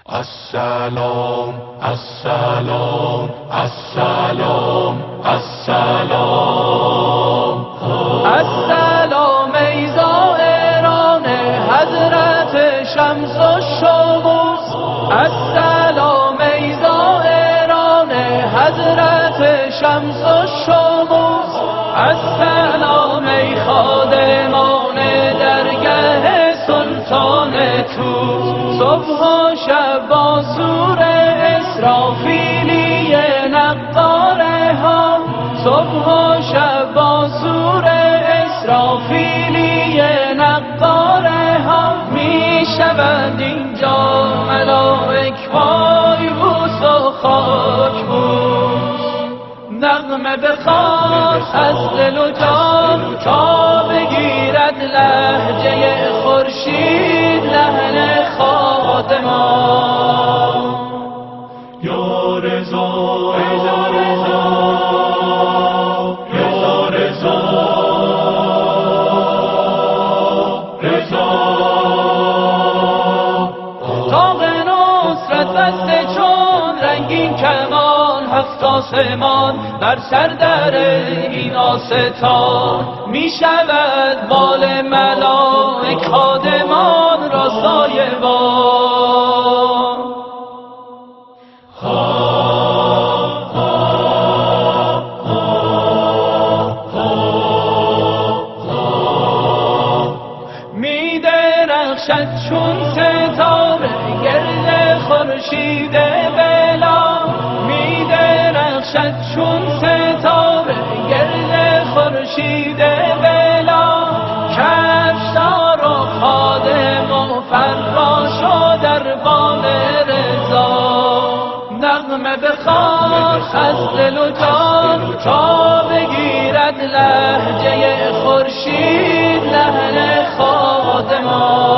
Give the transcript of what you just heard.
السلام السلام السلام السلام السلام ای زائران حضرت شمس و شموس، السلام ای زائران حضرت شمس و شموس، السلام ای خادمان درگه سلطان توس. صبح و شب با سور اسرافیلی نقاره ها، صبح و شب با سور اسرافیلی نقاره ها، می شوند اینجا ملائک پای بوس و خاک بوس. نغمه بخواد از دل و جان تا بگیرد لهجه خورشید لحن خادمان. یا رضا یا رضا یا رضا رضا. طاق نصرت بسته چون رنگین کمان، هفت آسمان بر سر در این آستان. می شود بال ملائک خادمان را سایه‌بان. می درخشد چون ستاره گرد خورشید بلا، می درخشد چون ستاره گرد خورشید بلا. کفشدار و خادم و فراش و دربان رضا. نغمه بخواد از دل و جان تا بگیرد لهجه خورشید لحن خادمان.